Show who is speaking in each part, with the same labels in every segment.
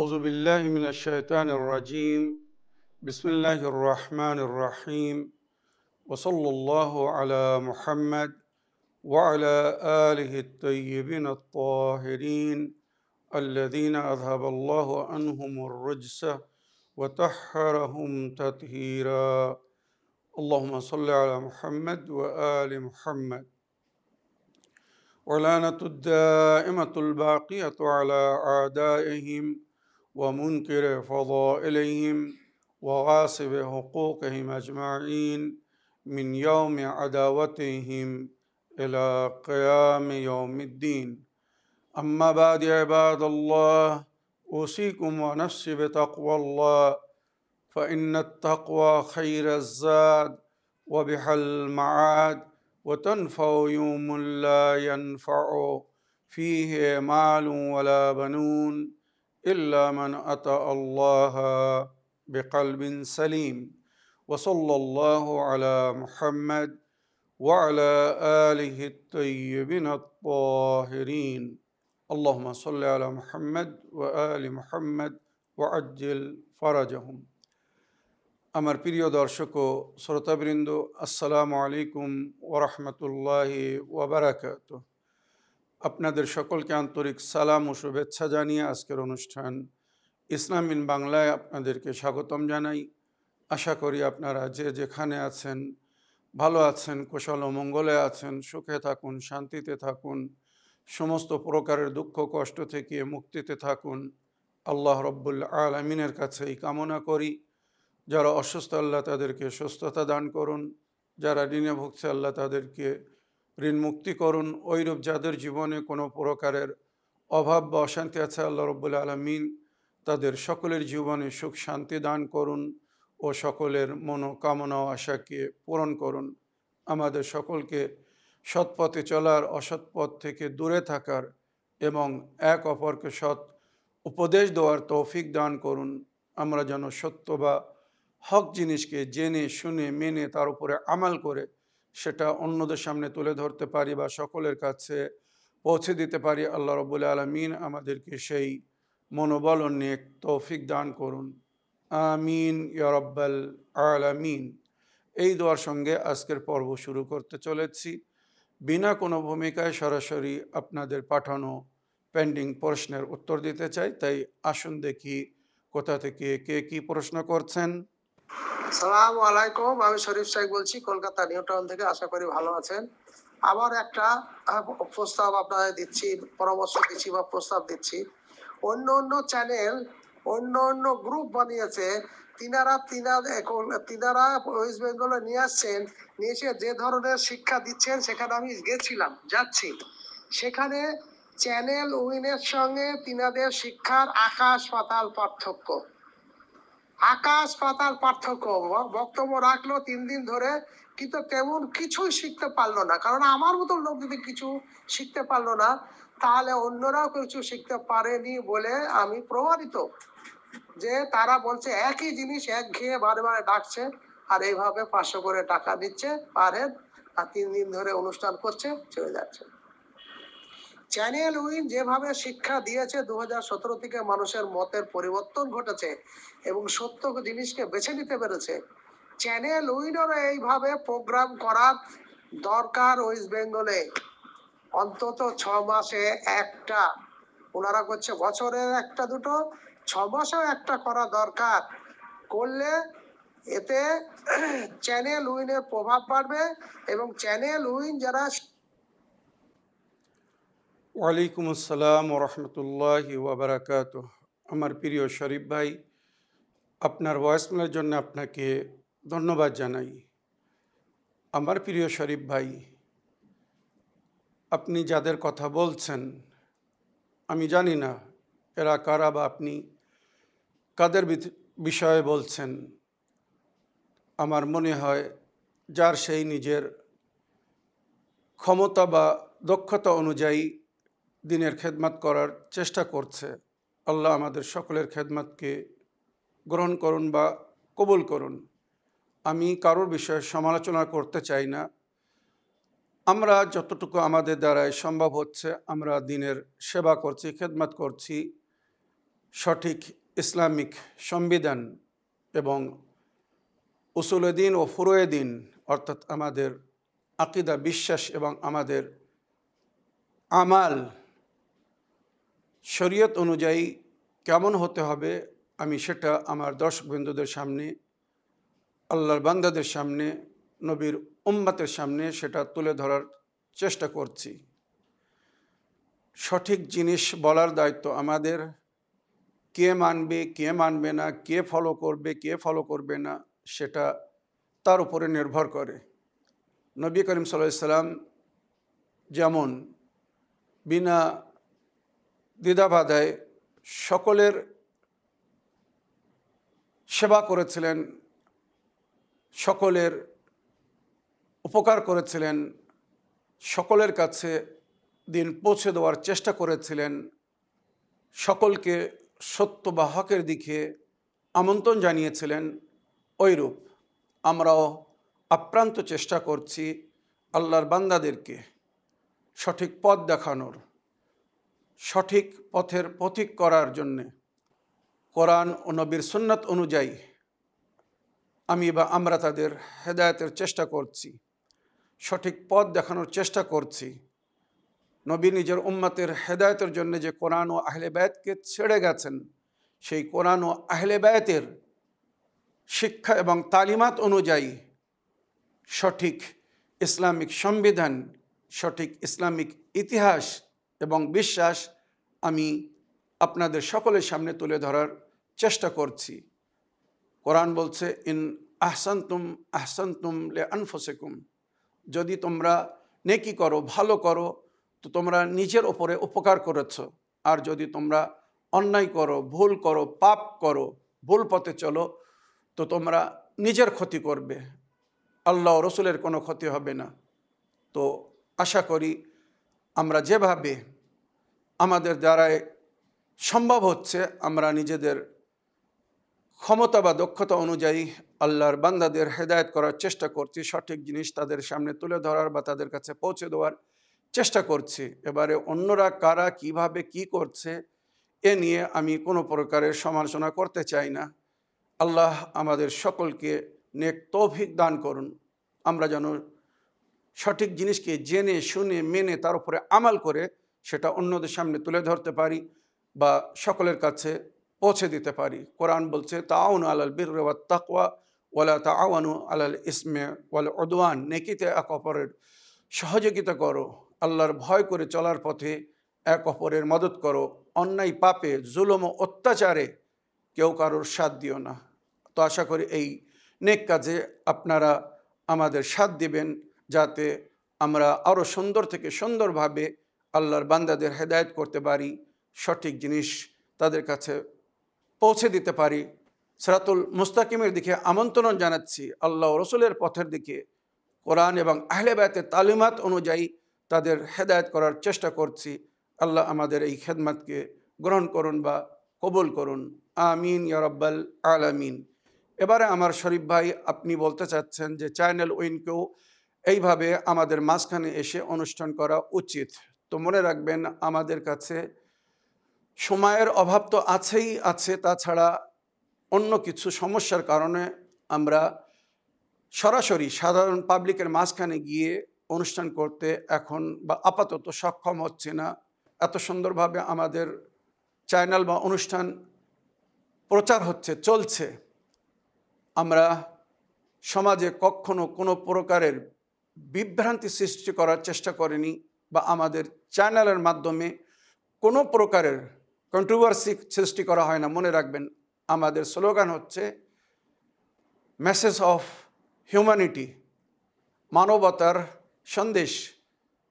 Speaker 1: أعوذ بالله من الشيطان الرجيم بسم الله الرحمن الرحيم وصلى الله على محمد وعلى آله الطيبين الطاهرين الذين أذهب الله عنهم الرجس وطهرهم تطهيرا اللهم صل على محمد وآل محمد ولعنة الدائمة الباقية على أعدائهم ومنكر فضائلهم وغاصب حقوقهم أجمعين من يوم عداوتهم إلى قيام يوم الدين أما بعد عباد الله أوصيكم ونفسي بتقوى الله فإن التقوى خير الزاد وبها المعاد وتنفع يوم لا ينفع فيه مال ولا بنون إلا من أتى الله بقلب سليم وصلى الله على محمد وعلى آله الطيبين الطاهرين اللهم صل على محمد وآل محمد وعجل فرجهم আমার প্রিয় দর্শক ও শ্রোতাবৃন্দ আসসালামু আলাইকুম ওয়া রাহমাতুল্লাহি ওয়া বারাকাতুহু আপনাদের সকলকে আন্তরিক সালাম ও শুভেচ্ছা জানিয়ে আজকের অনুষ্ঠান ইসলাম ইন বাংলায় আপনাদেরকে স্বাগতম জানাই। আশা করি আপনারা যে যেখানে আছেন ভালো আছেন, কুশল ও মঙ্গলে আছেন, সুখে থাকুন, শান্তিতে থাকুন, সমস্ত প্রকারের দুঃখ কষ্ট থেকে মুক্তিতে থাকুন। আল্লাহ রব্বুল আলামিনের কাছে এই কামনা করি। যারা অসুস্থ আল্লাহ তাদেরকে সুস্থতা দান করুন, যারা ঋণে ভুগছে আল্লাহ তাদেরকে ঋণ মুক্তি করুন। ওইরূপ যাদের জীবনে কোনো প্রকারের অভাব বা অশান্তি আছে আল্লাহ রব্বুল আলামিন তাদের সকলের জীবনে সুখ শান্তি দান করুন ও সকলের মনোকামনা ও আশাকে পূরণ করুন। আমাদের সকলকে সৎপথে চলার, অসৎ পথ থেকে দূরে থাকার এবং এক অপরকে সৎ উপদেশ দেওয়ার তৌফিক দান করুন। আমরা যেন সত্য বা হক জিনিসকে জেনে শুনে মেনে তার উপরে আমাল করে সেটা অন্যদের সামনে তুলে ধরতে পারি বা সকলের কাছে পৌঁছে দিতে পারি। আল্লাহ রাব্বুল আলামিন আমাদেরকে সেই মনোবল ও নেক তৌফিক দান করুন। আমিন ইয়া রাব্বাল আলামিন। এই দোয়ার সঙ্গে আজকের পর্ব শুরু করতে চলেছি। বিনা কোনো ভূমিকায় সরাসরি আপনাদের পাঠানো পেন্ডিং প্রশ্নের উত্তর দিতে চাই। তাই আসুন দেখি কোথা থেকে কে কি প্রশ্ন করছেন।
Speaker 2: আসসালামু আলাইকুম, আমি শরীফ শেখ বলছি কলকাতা নিউ টাউন থেকে। আশা করি ভালো আছেন। আবার একটা প্রস্তাব আপনাদের দিচ্ছি, পরামর্শ দিচ্ছি বা প্রস্তাব দিচ্ছি। অন্য অন্য চ্যানেল, অন্য অন্য গ্রুপ বানিয়েছে, তিনারা ওয়েস্ট বেঙ্গলে নিয়ে আসছেন, নিয়ে এসে যে ধরনের শিক্ষা দিচ্ছেন সেখানে আমি গেছিলাম, যাচ্ছি। সেখানে চ্যানেল উইনের সঙ্গে তিনাদের শিক্ষার আকাশ পাতাল পার্থক্য। আকাশ পাতাল পার্থক্য। বক্তব্য রাখলো 3 দিন ধরে, কিন্তু তেমন কিছুই শিখতে পারলো না। কারণ আমার মতো লোক যদি কিছু শিখতে পারলো না, তাহলে অন্যরাও কিছু শিখতে পারেনি বলে আমি প্রমাণিত। যে তারা বলছে একই জিনিস একঘেয়ে বারে বারে ডাকছে, আর এইভাবে 500 করে টাকা দিচ্ছে পার হেড, আর 3 দিন ধরে অনুষ্ঠান করছে, চলে যাচ্ছে। চ্যানেল উইন যেভাবে শিক্ষা দিয়েছে 2017 থেকে মানুষের মতের পরিবর্তন ঘটেছে এবং সত্য জিনিসকে বেছে নিতে পেরেছে। চ্যানেল উইনেরও এইভাবে প্রোগ্রাম করার দরকার। ওয়েস্ট বেঙ্গলে অন্তত 6 মাসে একটা, ওনারা করছে বছরের একটা দুটো, 6 মাসেও একটা করা দরকার। করলে এতে চ্যানেল উইনের প্রভাব বাড়বে এবং চ্যানেল উইন যারা।
Speaker 1: ওয়ালাইকুম আসসালাম ওয়া রাহমাতুল্লাহি ওয়া বারাকাতুহু। আমার প্রিয় শরীফ ভাই, আপনার ভয়েসমেলের জন্য আপনাকে ধন্যবাদ জানাই। আমার প্রিয় শরীফ ভাই, আপনি যাদের কথা বলছেন আমি জানি না এরা কারা বা আপনি কাদের বিষয়ে বলছেন। আমার মনে হয় যার সেই নিজের ক্ষমতা বা দক্ষতা অনুযায়ী দিনের খেদমত করার চেষ্টা করছে। আল্লাহ আমাদের সকলের খেদমতকে গ্রহণ করুন বা কবুল করুন। আমি কারোর বিষয়ে সমালোচনা করতে চাই না। আমরা যতটুকু আমাদের দ্বারাই সম্ভব হচ্ছে আমরা দিনের সেবা করছি, খেদমত করছি। সঠিক ইসলামিক সংবিধান এবং উসুলে দিন ও ফুরুয়ে দিন অর্থাৎ আমাদের আকিদা বিশ্বাস এবং আমাদের আমাল শরীয়ত অনুযায়ী কেমন হতে হবে আমি সেটা আমার দর্শকবৃন্দদের সামনে, আল্লাহর বান্দাদের সামনে, নবীর উম্মতের সামনে সেটা তুলে ধরার চেষ্টা করছি। সঠিক জিনিস বলার দায়িত্ব আমাদের। কে মানবে কে মানবে না, কে ফলো করবে কে ফলো করবে না, সেটা তার উপরে নির্ভর করে। নবী করিম সাল্লাল্লাহু আলাইহি সাল্লাম যেমন বিনা দ্বিধাবাধায় সকলের সেবা করেছিলেন, সকলের উপকার করেছিলেন, সকলের কাছে দিন পৌঁছে দেওয়ার চেষ্টা করেছিলেন, সকলকে সত্য বা হকের দিকে আমন্ত্রণ জানিয়েছিলেন, ওইরূপ আমরাও আপ্রান্ত চেষ্টা করছি আল্লাহর বান্দাদেরকে সঠিক পথ দেখানোর, সঠিক পথের পথিক করার জন্যে। কোরআন ও নবীর সুন্নাত অনুযায়ী আমরা তাদের হেদায়েতের চেষ্টা করছি, সঠিক পথ দেখানোর চেষ্টা করছি। নবী নিজের উম্মতের হেদায়েতের জন্য যে কোরআন ও আহলে বায়াতকে ছেড়ে গেছেন, সেই কোরআন ও আহলে বায়াতের শিক্ষা এবং তালিমাত অনুযায়ী সঠিক ইসলামিক সংবিধান, সঠিক ইসলামিক ইতিহাস এবং বিশ্বাস আমি আপনাদের সকলের সামনে তুলে ধরার চেষ্টা করছি। কোরআন বলছে, ইন আহসানতুম লে আনফুসিকুম, যদি তোমরা নেকি করো, ভালো করো, তো তোমরা নিজের ওপরে উপকার করেছ, আর যদি তোমরা অন্যায় করো, ভুল করো, পাপ করো, ভুল পথে চলো, তো তোমরা নিজের ক্ষতি করবে, আল্লাহ রসুলের কোনো ক্ষতি হবে না। তো আশা করি আমরা যেভাবে আমাদের দ্বারায় সম্ভব হচ্ছে আমরা নিজেদের ক্ষমতা বা দক্ষতা অনুযায়ী আল্লাহর বান্দাদের হেদায়েত করার চেষ্টা করছি, সঠিক জিনিস তাদের সামনে তুলে ধরার বা তাদের কাছে পৌঁছে দেওয়ার চেষ্টা করছি। এবারে অন্যরা কারা কিভাবে কি করছে এ নিয়ে আমি কোনো প্রকারের সমালোচনা করতে চাই না। আল্লাহ আমাদের সকলকে নেক তৌফিক দান করুন, আমরা যেন সঠিক জিনিসকে জেনে শুনে মেনে তার উপরে আমাল করে সেটা অন্যদের সামনে তুলে ধরতে পারি বা সকলের কাছে পৌঁছে দিতে পারি। কোরআন বলছে, তাআওয়ানু আলাল বিররি ওয়াত তাকওয়া ওয়ালা তাআওয়ানু আলাল ইসমি ওয়াল উদওয়ান, নেকিতে এক অপরের সহযোগিতা করো, আল্লাহর ভয় করে চলার পথে এক অপরের মদত করো, অন্যায় পাপে জুলুম ও অত্যাচারে কেউ কারোর সাথ দিও না। তো আশা করি এই নেক কাজে আপনারা আমাদের সাথ দিবেন, যাতে আমরা আরও সুন্দর থেকে সুন্দরভাবে আল্লাহর বান্দাদের হেদায়েত করতে পারি, সঠিক জিনিস তাদের কাছে পৌঁছে দিতে পারি। সিরাতুল মুস্তাকিমের দিকে আমন্ত্রণ জানাচ্ছি, আল্লাহ রসুলের পথের দিকে কোরআন এবং আহলে বায়াতের তালিমাত অনুযায়ী তাদের হেদায়েত করার চেষ্টা করছি। আল্লাহ আমাদের এই খেদমতকে গ্রহণ করুন বা কবুল করুন, আমিন ইয়া রাব্বাল আলামিন। এবারে আমার শরীফ ভাই, আপনি বলতে চাচ্ছেন যে চ্যানেল উইনকেও এইভাবে আমাদের মাঝখানে এসে অনুষ্ঠান করা উচিত। তো মনে রাখবেন, আমাদের কাছে সময়ের অভাব তো আছেই আছে, তাছাড়া অন্য কিছু সমস্যার কারণে আমরা সরাসরি সাধারণ পাবলিকের মাঝখানে গিয়ে অনুষ্ঠান করতে এখন বা আপাতত সক্ষম হচ্ছে না। এত সুন্দরভাবে আমাদের চ্যানেল বা অনুষ্ঠান প্রচার হচ্ছে, চলছে। আমরা সমাজে কখনো কোনো প্রকারের বিভ্রান্তি সৃষ্টি করার চেষ্টা করিনি বা আমাদের চ্যানেলের মাধ্যমে কোনো প্রকারের কন্ট্রোভার্সি সৃষ্টি করা হয় না। মনে রাখবেন, আমাদের স্লোগান হচ্ছে মেসেজ অফ হিউম্যানিটি, মানবতার সন্দেশ,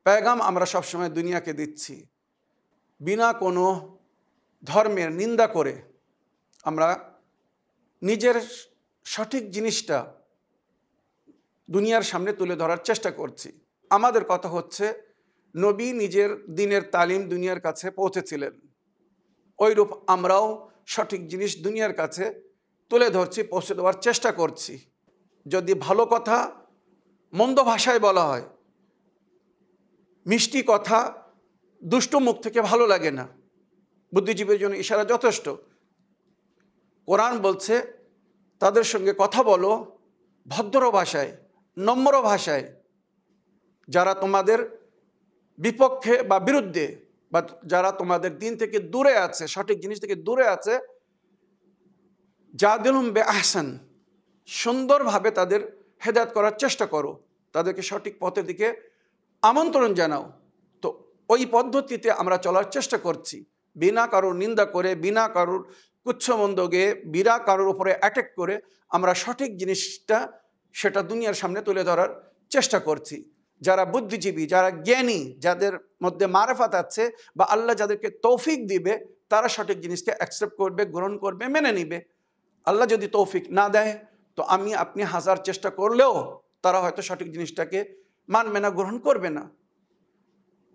Speaker 1: পেগাম আমরা সবসময় দুনিয়াকে দিচ্ছি। বিনা কোনো ধর্মের নিন্দা করে আমরা নিজের সঠিক জিনিসটা দুনিয়ার সামনে তুলে ধরার চেষ্টা করছি। আমাদের কথা হচ্ছে, নবী নিজের দিনের তালিম দুনিয়ার কাছে পৌঁছেছিলেন, ওইরূপ আমরাও সঠিক জিনিস দুনিয়ার কাছে তুলে ধরছি, পৌঁছে দেওয়ার চেষ্টা করছি। যদি ভালো কথা মন্দ ভাষায় বলা হয়, মিষ্টি কথা দুষ্ট মুখ থেকে ভালো লাগে না, বুদ্ধিজীবীর জন্য ইশারা যথেষ্ট। কোরআন বলছে তাদের সঙ্গে কথা বলো ভদ্র ভাষায়, নম্র ভাষায়। যারা তোমাদের বিপক্ষে বা বিরুদ্ধে, বা যারা তোমাদের দিন থেকে দূরে আছে, সঠিক জিনিস থেকে দূরে আছে, জাদিলহুম বিআহসান, সুন্দরভাবে তাদের হেদায়েত করার চেষ্টা করো, তাদেরকে সঠিক পথের দিকে আমন্ত্রণ জানাও। তো ওই পদ্ধতিতে আমরা চলার চেষ্টা করছি, বিনা কারোর নিন্দা করে, বিনা কারোর কুচ্ছমন্দ গেয়ে, বিনা কারোর উপরে অ্যাটাক করে আমরা সঠিক জিনিসটা সেটা দুনিয়ার সামনে তুলে ধরার চেষ্টা করছি। যারা বুদ্ধিজীবী, যারা জ্ঞানী, যাদের মধ্যে মারেফাত আছে বা আল্লাহ যাদেরকে তৌফিক দিবে, তারা সঠিক জিনিসকে অ্যাকসেপ্ট করবে, গ্রহণ করবে, মেনে নিবে। আল্লাহ যদি তৌফিক না দেয় তো আমি আপনি হাজার চেষ্টা করলেও তারা হয়তো সঠিক জিনিসটাকে মানবে না, গ্রহণ করবে না।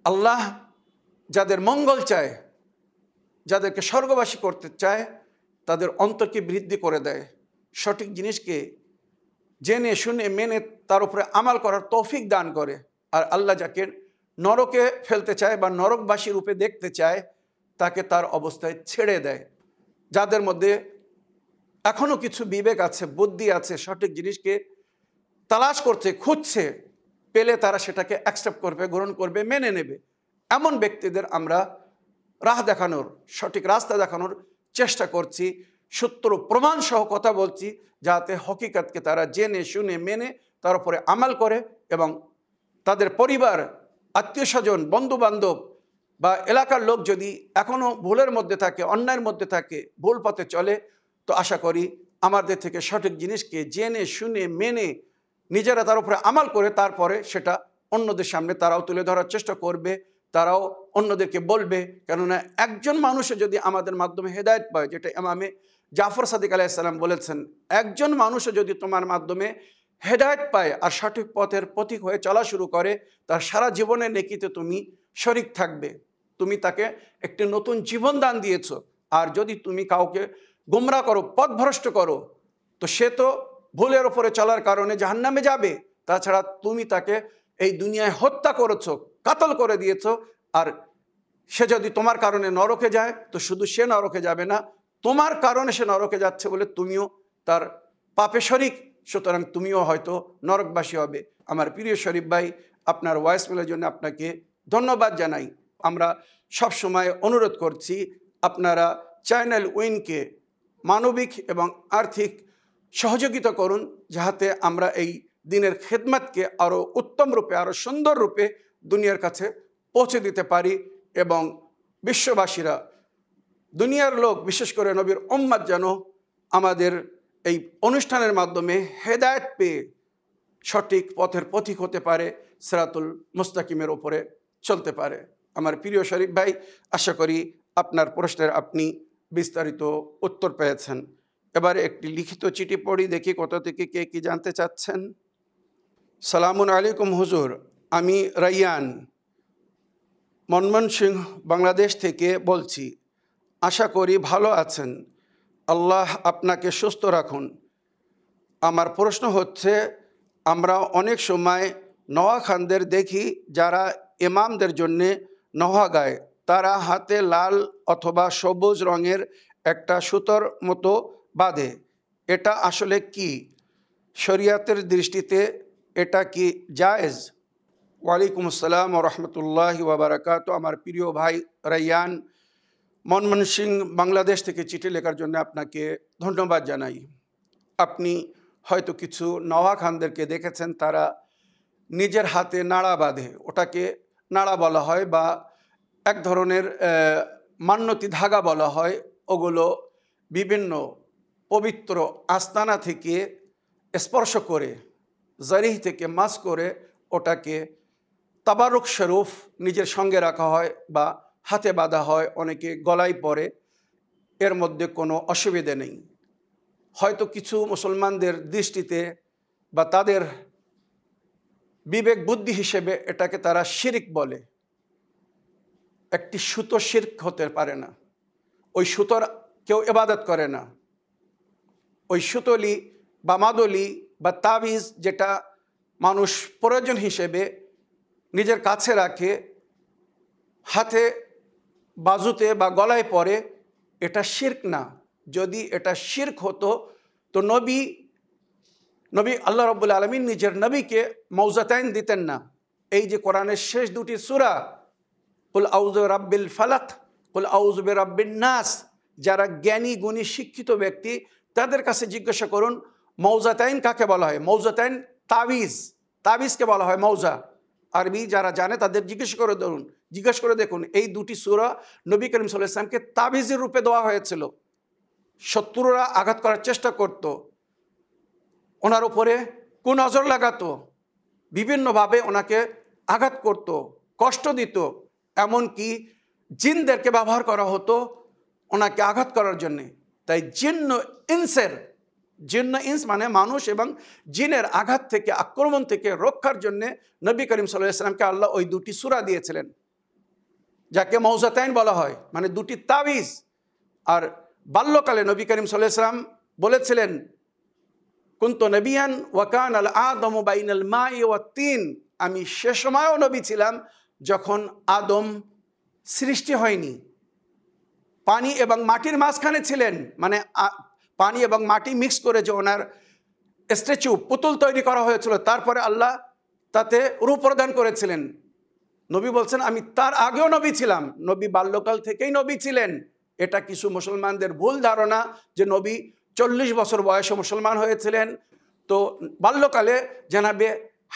Speaker 1: আল্লাহ যাদের মঙ্গল চায়, যাদেরকে স্বর্গবাসী করতে চায়, তাদের অন্তরকে বৃদ্ধি করে দেয়, সঠিক জিনিসকে জেনে শুনে মেনে তার উপরে আমাল করার তৌফিক দান করে। আর আল্লাহ যাকে নরকে ফেলতে চায় বা নরকবাসী রূপে দেখতে চায়, তাকে তার অবস্থায় ছেড়ে দেয়। যাদের মধ্যে এখনো কিছু বিবেক আছে, বুদ্ধি আছে, সঠিক জিনিসকে তালাশ করছে, খুঁজছে, পেলে তারা সেটাকে অ্যাকসেপ্ট করবে, গ্রহণ করবে, মেনে নেবে। এমন ব্যক্তিদের আমরা রাহ দেখানোর, সঠিক রাস্তা দেখানোর চেষ্টা করছি, সূত্র প্রমাণ সহ কথা বলছি, যাতে হকিকতকে তারা জেনে শুনে মেনে তার উপরে আমাল করে এবং তাদের পরিবার, আত্মীয় স্বজন, বন্ধু বান্ধব বা এলাকার লোক যদি এখনও ভুলের মধ্যে থাকে, অন্যায়ের মধ্যে থাকে, ভুল পথে চলে, তো আশা করি আমাদের থেকে সঠিক জিনিসকে জেনে শুনে মেনে নিজেরা তার উপরে আমাল করে তারপরে সেটা অন্যদের সামনে তারাও তুলে ধরার চেষ্টা করবে, তারাও অন্যদেরকে বলবে। কেননা একজন মানুষে যদি আমাদের মাধ্যমে হেদায়েত পায়, যেটা ইমামে জাফর সাদিক আলাইহিস সালাম বলেছেন, একজন মানুষও যদি তোমার মাধ্যমে হেদায়েত পায় আর সঠিক পথের পথিক হয়ে চলা শুরু করে, তার সারা জীবনের নেকিতে তুমি শরিক থাকবে, তুমি তাকে একটি নতুন জীবন দান দিয়েছো। আর যদি তুমি কাউকে গোমরা করো, পথভ্রষ্ট করো, তো সে তো ভুলের ওপরে চলার কারণে জাহান্নামে যাবে। তাছাড়া তুমি তাকে এই দুনিয়ায় হত্যা করেছো, কাতল করে দিয়েছো। আর সে যদি তোমার কারণে নরকে যায়, তো শুধু সে নরকে যাবে না, তোমার কারণে সে নরকে যাচ্ছে বলে তুমিও তার পাপে শরিক, সুতরাং তুমিও হয়তো নরকবাসী হবে। আমার প্রিয় শরীফ ভাই, আপনার ভয়েস মেলের জন্য আপনাকে ধন্যবাদ জানাই। আমরা সব সময় অনুরোধ করছি, আপনারা চ্যানেল উইনকে মানবিক এবং আর্থিক সহযোগিতা করুন, যাহাতে আমরা এই দিনের খেদমতকে আরও উত্তম রূপে, আরও সুন্দর রূপে দুনিয়ার কাছে পৌঁছে দিতে পারি এবং বিশ্ববাসীরা, দুনিয়ার লোক, বিশেষ করে নবীর উম্মত যেন আমাদের এই অনুষ্ঠানের মাধ্যমে হেদায়েত পেয়ে সঠিক পথের পথিক হতে পারে, সিরাতুল মুস্তাকিমের ওপরে চলতে পারে। আমার প্রিয় শরীফ ভাই, আশা করি আপনার প্রশ্নের আপনি বিস্তারিত উত্তর পেয়েছেন। এবারে একটি লিখিত চিঠি পড়ি, দেখি কোথা থেকে কে কি জানতে চাচ্ছেন। সালামুন আলাইকুম হুজুর, আমি রাইয়ান ময়মনসিংহ বাংলাদেশ থেকে বলছি। আশা করি ভালো আছেন, আল্লাহ আপনাকে সুস্থ রাখুন। আমার প্রশ্ন হচ্ছে, আমরা অনেক সময় নওয়াখানদের দেখি যারা ইমামদের জন্যে নওয়া গায়, তারা হাতে লাল অথবা সবুজ রঙের একটা সুতোর মতো বাঁধে, এটা আসলে কি? শরিয়াতের দৃষ্টিতে এটা কি জায়েজ? ওয়ালাইকুম আসসালাম ওয়া রাহমাতুল্লাহি ওয়া বারাকাতুহু। আমার প্রিয় ভাই রাইয়ান, ময়মনসিংহ বাংলাদেশ থেকে চিঠি লেখার জন্য আপনাকে ধন্যবাদ জানাই। আপনি হয়তো কিছু নওয়াখানদেরকে দেখেছেন, তারা নিজের হাতে নাড়া বাঁধে, ওটাকে নাড়া বলা হয় বা এক ধরনের মান্যতি ধাগা বলা হয়। ওগুলো বিভিন্ন পবিত্র আস্তানা থেকে স্পর্শ করে, জারিহ থেকে মাস করে ওটাকে তাবারুক স্বরূপ নিজের সঙ্গে রাখা হয় বা হাতে বাঁধা হয়, অনেকে গলায় পরে, এর মধ্যে কোনো অসুবিধে নেই। হয়তো কিছু মুসলমানদের দৃষ্টিতে বা তাদের বিবেক বুদ্ধি হিসেবে এটাকে তারা শিরক বলে। একটি সুতো শিরক হতে পারে না, ওই সুতোর কেউ ইবাদত করে না। ওই সুতলি বা মাদলি বা তাবিজ যেটা মানুষ প্রয়োজন হিসেবে নিজের কাছে রাখে, হাতে, বাজুতে বা গলায় পরে, এটা শিরক না, যদি এটা শিরক হতো তো নবী আল্লাহ রাব্বুল আলামিন নিজের নবীকে মৌজাতাইন দিতেন না। এই যে কোরআনের শেষ দুটি সূরা, কুল আউযু বিরাব্বিল ফালাক, কুল আউযু বিরাব্বিন নাস, যারা জ্ঞানী গুণী শিক্ষিত ব্যক্তি তাদের কাছে জিজ্ঞাসা করুন মৌজাতাইন কাকে বলা হয়। মৌজাতাইন তাবিজকে বলা হয় মৌজা। আরবি যারা জানে তাদের জিজ্ঞেস করে দেখুন এই দুটি সূরা নবী করিম সাল্লাল্লাহু আলাইহি ওয়াসাল্লামকে তাবিজের রূপে দেওয়া হয়েছিল। শত্রুরা আঘাত করার চেষ্টা করত, ওনার উপরে কুনজর লাগাতো, বিভিন্নভাবে ওনাকে আঘাত করত, কষ্ট দিত, এমনকি জিনদেরকে ব্যবহার করা হতো ওনাকে আঘাত করার জন্যে। তাই জিন্ন ইনস মানে মানুষ এবং জিনের আঘাত থেকে, আক্রমণ থেকে রক্ষার জন্যে নবী করিম সাল্লাল্লাহু আলাইহি ওয়াসাল্লামকে আল্লাহ ওই দুটি সূরা দিয়েছিলেন, যাকে মৌজাতাইন বলা হয়, মানে দুটি তাবিজ। আর বাল্যকালে নবী করিম সাল্লাল্লাহু আলাইহি ওয়াসাল্লাম বলেছিলেন কুনতু নবিয়ান ওয়া কানাল আদমু বাইনাল মাই ওয়াত তিন, আমি সে সময়ও নবী ছিলাম যখন আদম সৃষ্টি হয়নি, পানি এবং মাটির মাঝখানে ছিলেন, মানে পানি এবং মাটি মিক্স করে যে ওনার স্ট্যাচু পুতুল তৈরি করা হয়েছিল, তারপরে আল্লাহ তাতে রূপ প্রদান করেছিলেন। নবী বলছেন আমি তার আগেও নবী ছিলাম, নবী বাল্যকাল থেকেই নবী ছিলেন। এটা কিছু মুসলমানদের ভুল ধারণা যে নবী 40 বছর বয়সে মুসলমান হয়েছিলেন। তো বাল্যকালে জানাবে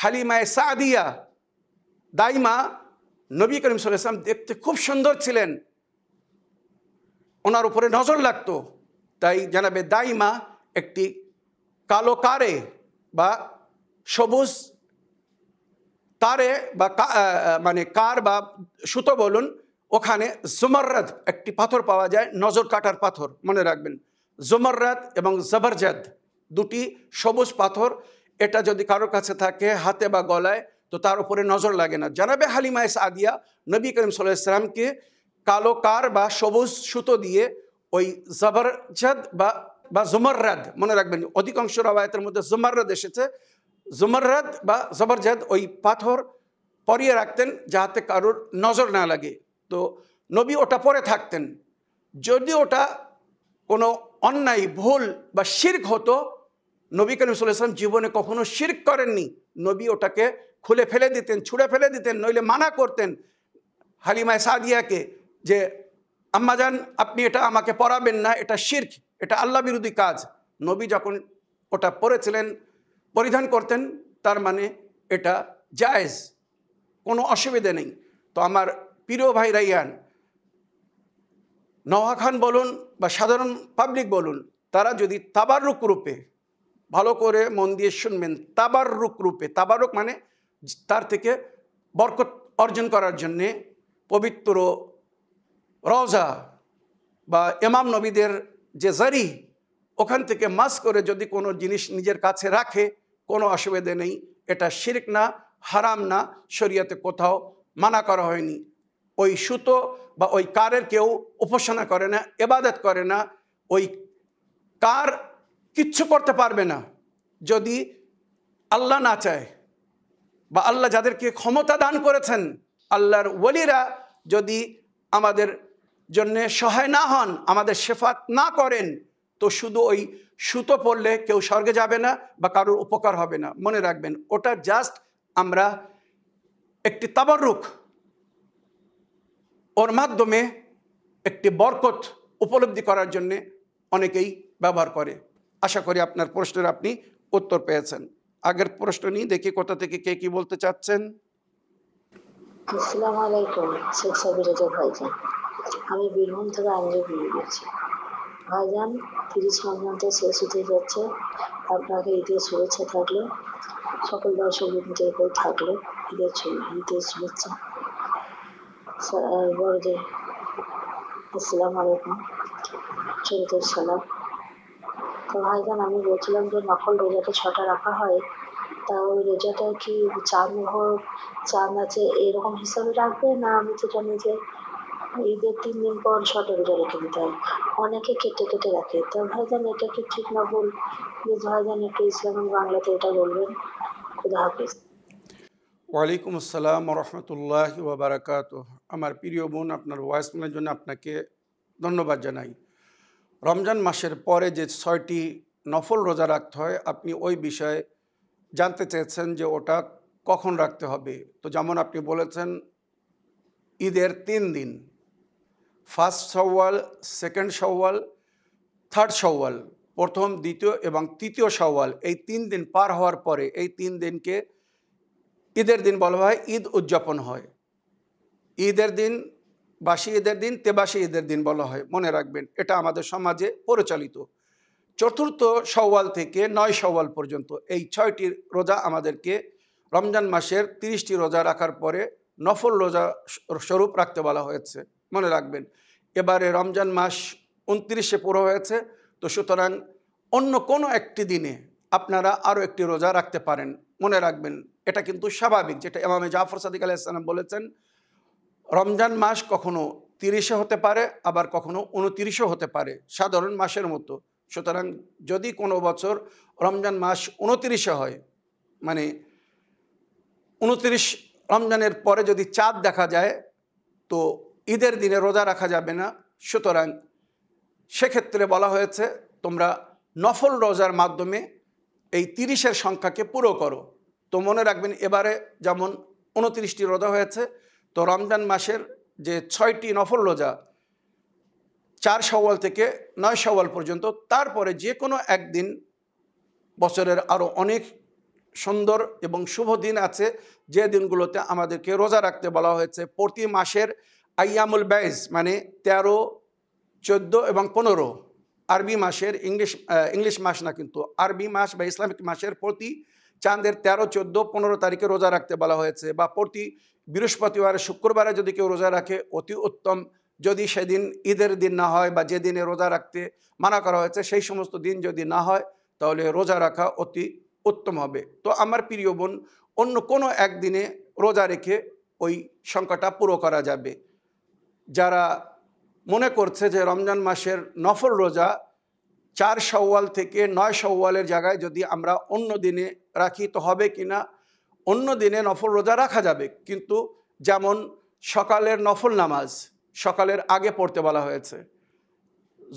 Speaker 1: হালিমায়ে সাদিয়া দাইমা নবী করিম সাল্লাল্লাহু আলাইহি ওয়াসাল্লাম দেখতে খুব সুন্দর ছিলেন, ওনার উপরে নজর লাগতো। তাই জানাবে দাইমা একটি কালো কারে বা সবুজ তারে বা মানে কার বা সুতো বলুন, ওখানে জুমাররাদ একটি পাথর পাওয়া যায়, নজর কাটার পাথর, মনে রাখবেন। জুমাররাদ এবং জবরজাদ দুটি সবুজ পাথর, এটা যদি কারোর কাছে থাকে হাতে বা গলায় তো তার উপরে নজর লাগে না। জানাবে হালিমায়ে সাদিয়া নবী করিম সাল্লাল্লাহু আলাইহি ওয়াসাল্লামকে কালো কার বা সবুজ সুতো দিয়ে ওই জবরজাদ বা জুমাররাদ, মনে রাখবেন অধিকাংশ রওয়ায়াতের মধ্যে জুমাররাদ এসেছে, জুমাররাদ বা জবরজাদ ওই পাথর পরিয়ে রাখতেন যাতে কারোর নজর না লাগে। তো নবী ওটা পরে থাকতেন। যদি ওটা কোনো অন্যায় ভুল বা শিরক হতো, নবী করিম সাল্লাল্লাহু আলাইহি ওয়াসাল্লাম জীবনে কখনো শিরক করেননি, নবী ওটাকে খুলে ফেলে দিতেন, ছুঁড়ে ফেলে দিতেন, নইলে মানা করতেন হালিমায়ে সাদিয়াকে যে আম্মাজান আপনি এটা আমাকে পরাবেন না, এটা শিরক, এটা আল্লাহ বিরোধী কাজ। নবী যখন ওটা পরেছিলেন, পরিধান করতেন, তার মানে এটা জায়েজ, কোনো অসুবিধে নেই। তো আমার প্রিয় ভাই রাইয়ান, নওয়া খান বলুন বা সাধারণ পাবলিক বলুন, তারা যদি তাবাররুক রূপে, ভালো করে মন দিয়ে শুনবেন, তাবাররুক রূপে, তাবাররুক মানে তার থেকে বরকত অর্জন করার জন্যে পবিত্র রওজা বা ইমাম নবীদের যে জারি, ওখান থেকে মাস করে যদি কোনো জিনিস নিজের কাছে রাখে কোনো অসুবিধা নেই, এটা শিরক না, হারাম না, শরীয়তে কোথাও মানা করা হয়নি। ওই সুতো বা ওই কারের কেউ উপাসনা করে না, ইবাদত করে না, ওই কার কিচ্ছু করতে পারবে না যদি আল্লাহ না চায়, বা আল্লাহ যাদেরকে ক্ষমতা দান করেছেন, আল্লাহর ওলিরা যদি আমাদের জন্য সহায় না হন, আমাদের শেফাত না করেন, তো শুধু ওই সুতো পড়লে কেউ স্বর্গে যাবে না বা কারোর উপকার হবে না। মনে রাখবেন ওটা জাস্ট আমরা একটি তাবাররুক, ওর মাধ্যমে একটি বরকত উপলব্ধি করার জন্যে অনেকেই ব্যবহার করে। আশা করি আপনার প্রশ্নের আপনি উত্তর পেয়েছেন। আগের প্রশ্ন নিয়ে দেখি কোথা থেকে কে কি বলতে চাচ্ছেন।
Speaker 3: আসসালামু আলাইকুম, শেখ সাবির রেজা ভাইজান। আমি বীরভূম থেকে আঞ্জলি বলছি। ভাইজান, 30 রমজানটা শেষ হতে যাচ্ছে, আপনাকে ঈদের শুভেচ্ছা থাকলো, সকল দর্শক বৃন্দের উপর থাকলো ঈদের শুভেচ্ছা। বড়দের আসসালামু আলাইকুম, ছোটদের সালাম। তো ভাইজান, আমি বলছিলাম যে নকল রোজাটা 6টা রাখা হয়, তা ওই রোজাটা কি চাঁদ আছে এরকম হিসাবে রাখবে, না আমি যেটা নিজে ঈদের 3 দিন পর 6টা রোজা রেখে দিতে হয়? অনেকে কেটে কেটে রাখে, তো ভাইজান এটা কি ঠিক না ভুল? প্লিজ ভাইজান একটু ইসলামিক বাংলাতে এটা বলবেন। খুদা হাফিজ।
Speaker 1: ওয়ালাইকুম আসসালাম রহমতুল্লাহি ওয়া বারাকাতুহু। আমার প্রিয় বোন, আপনার ভয়েসমেলের জন্য আপনাকে ধন্যবাদ জানাই। রমজান মাসের পরে যে 6টি নফল রোজা রাখতে হয়, আপনি ওই বিষয়ে জানতে চেয়েছেন যে ওটা কখন রাখতে হবে। তো যেমন আপনি বলেছেন ঈদের 3 দিন, ফার্স্ট শাওয়াল, সেকেন্ড শাওয়াল, থার্ড শাওয়াল, প্রথম, দ্বিতীয় এবং তৃতীয় শাওয়াল, এই 3 দিন পার হওয়ার পরে এই 3 দিনকে ঈদের দিন বলা হয়, ঈদ উদযাপন হয়। ঈদের দিন, বাসি ঈদের দিন, তেবাসি ঈদের দিন বলা হয়, মনে রাখবেন, এটা আমাদের সমাজে প্রচলিত। চতুর্থ শাওয়াল থেকে 9 শাওয়াল পর্যন্ত এই 6টি রোজা আমাদেরকে রমজান মাসের 30টি রোজা রাখার পরে নফল রোজা স্বরূপ রাখতে বলা হয়েছে, মনে রাখবেন। এবারে রমজান মাস 29-এ পুরো হয়েছে, তো সুতরাং অন্য কোনো একটি দিনে আপনারা আরও একটি রোজা রাখতে পারেন, মনে রাখবেন। এটা কিন্তু স্বাভাবিক, যেটা ইমামে জাফর সাদিক আলাইহিস সালাম বলেছেন, রমজান মাস কখনো 30-এ হতে পারে, আবার কখনো 29-এও হতে পারে, সাধারণ মাসের মতো। সুতরাং যদি কোনো বছর রমজান মাস 29-এ হয়, মানে 29 রমজানের পরে যদি চাঁদ দেখা যায়, তো ঈদের দিনে রোজা রাখা যাবে না। সুতরাং সেক্ষেত্রে বলা হয়েছে তোমরা নফল রোজার মাধ্যমে এই 30-এর সংখ্যাকে পুরো করো। তো মনে রাখবেন, এবারে যেমন 29টি রোজা হয়েছে, তো রমজান মাসের যে 6টি নফল রোজা 4 শাওয়াল থেকে 9 শাওয়াল পর্যন্ত, তারপরে যে কোনো একদিন, বছরের আরও অনেক সুন্দর এবং শুভ দিন আছে যে দিনগুলোতে আমাদেরকে রোজা রাখতে বলা হয়েছে। প্রতি মাসের আইয়ামুল বাইজ, মানে 13, 14 এবং 15, আরবি মাসের, ইংলিশ মাস না কিন্তু, আরবি মাস বা ইসলামিক মাসের প্রতি চাঁদের 13, 14, 15 তারিখে রোজা রাখতে বলা হয়েছে। বা প্রতি বৃহস্পতিবার, শুক্রবারে যদি কেউ রোজা রাখে অতি উত্তম, যদি সেদিন ঈদের দিন না হয় বা যে দিনে রোজা রাখতে মানা করা হয়েছে সেই সমস্ত দিন যদি না হয়, তাহলে রোজা রাখা অতি উত্তম হবে। তো আমার প্রিয় বোন, অন্য কোনো একদিনে রোজা রেখে ওই সংখ্যাটা পুরো করা যাবে। যারা মনে করছে যে রমজান মাসের নফল রোজা 4 শাওয়াল থেকে 9 শাওয়ালের জায়গায় যদি আমরা অন্য দিনে রাখি তো হবে কি না, অন্য দিনে নফল রোজা রাখা যাবে, কিন্তু যেমন সকালের নফল নামাজ সকালের আগে পড়তে বলা হয়েছে,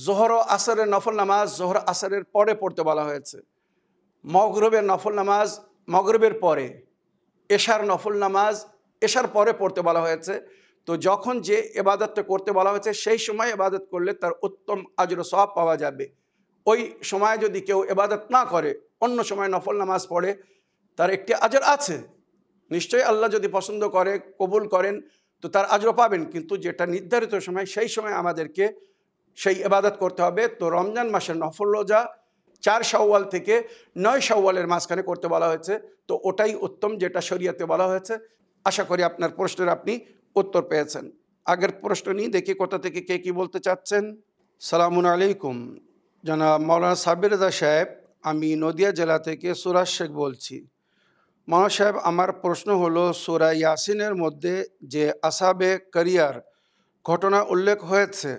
Speaker 1: জোহর ও আসরের নফল নামাজ জোহর আসরের পরে পড়তে বলা হয়েছে, মাগরিবের নফল নামাজ মাগরিবের পরে, এশার নফল নামাজ এশার পরে পড়তে বলা হয়েছে। তো যখন যে ইবাদতটা করতে বলা হয়েছে সেই সময় ইবাদত করলে তার উত্তম আজর ও সওয়াব পাওয়া যাবে। ওই সময় যদি কেউ ইবাদত না করে, অন্য সময় নফল নামাজ পড়ে, তার একটি আজর আছে, নিশ্চয়ই আল্লাহ যদি পছন্দ করে, কবুল করেন, তো তার আজর পাবেন। কিন্তু যেটা নির্ধারিত সময়, সেই সময় আমাদেরকে সেই ইবাদত করতে হবে। তো রমজান মাসের নফল রোজা 4 শাওয়াল থেকে 9 শাওয়ালের মাঝখানে করতে বলা হয়েছে, তো ওটাই উত্তম যেটা শরীয়তে বলা হয়েছে। আশা করি আপনার প্রশ্নের আপনি উত্তর পেয়েছেন। আগের প্রশ্ন নিয়ে দেখি কোথা থেকে কে কি বলতে চাচ্ছেন। সালামুন আলাইকুম, জনাব মৌলানা সাব্বির রেজা সাহেব, আমি নদিয়া জেলা থেকে সুরাজ শেখ বলছি। মৌলানা সাহেব, আমার প্রশ্ন হলো, সূরা ইয়াসিনের মধ্যে যে আসহাবে কারিয়ার ঘটনা উল্লেখ হয়েছে,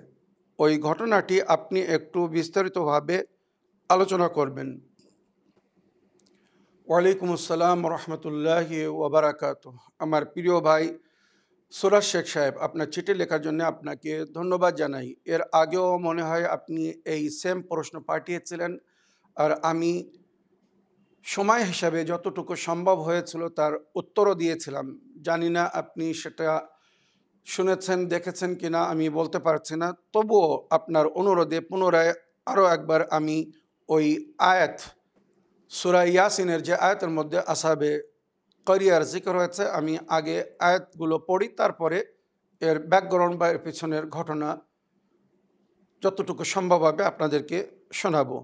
Speaker 1: ওই ঘটনাটি আপনি একটু বিস্তারিতভাবে আলোচনা করবেন। ওয়ালাইকুম আসসালাম রহমতুল্লাহি ওয়া বারাকাতুহু। আমার প্রিয় ভাই সুরাজ শেখ সাহেব, আপনার চিঠি লেখার জন্য আপনাকে ধন্যবাদ জানাই। এর আগেও মনে হয় আপনি এই সেম প্রশ্ন পাঠিয়েছিলেন, আর আমি সময় হিসাবে যতটুকু সম্ভব হয়েছিল তার উত্তরও দিয়েছিলাম। জানি না আপনি সেটা শুনেছেন, দেখেছেন কিনা আমি বলতে পারছি না, তবুও আপনার অনুরোধে পুনরায় আরও একবার আমি ওই আয়াত, সূরা ইয়াসিনের যে আয়াতের মধ্যে আসহাবে কারিয়ার জিকির হয়েছে, আমি আগে আয়াতগুলো পড়ি, তারপরে এর ব্যাকগ্রাউন্ড বা এর পিছনের ঘটনা যতটুকু সম্ভব হবে আপনাদেরকে শোনাবো।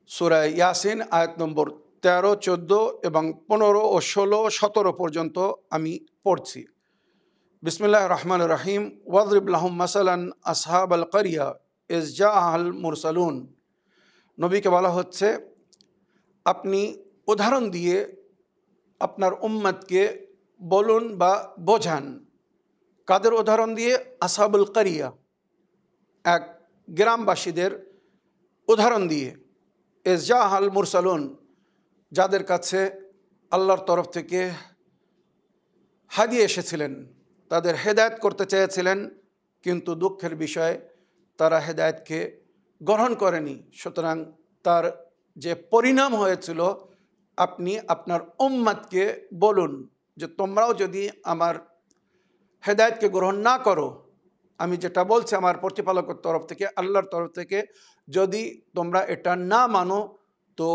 Speaker 1: সূরা ইয়াসিন আয়াত নম্বর 13, 14 এবং 15 ও 16, 17 পর্যন্ত আমি পড়ছি। বিসমিল্লাহির রহমানির রহিম। ওয়াদরিব লাহুম মাসালান আসহাবাল কারিয়া ইজ জাআল মুরসালুন। নবীকে বলা হচ্ছে, আপনি উদাহরণ দিয়ে আপনার উম্মতকে বলুন বা বোঝান। কাদের উদাহরণ দিয়ে? আসহাবুল কারিয়া, এক গ্রামবাসীদের উদাহরণ দিয়ে। ইজ জাআল মুরসালুন, যাদের কাছে আল্লাহর তরফ থেকে হাদিয়ে এসেছিলেন, তাদের হেদায়েত করতে চেয়েছিলেন, কিন্তু দুঃখের বিষয় তারা হেদায়েতকে গ্রহণ করেনি। সুতরাং তার যে পরিণাম হয়েছিল, আপনি আপনার উম্মতকে বলুন যে তোমরাও যদি আমার হেদায়েতকে গ্রহণ না করো, আমি যেটা বলছি আমার প্রতিপালকের তরফ থেকে, আল্লাহর তরফ থেকে, যদি তোমরা এটা না মানো, তো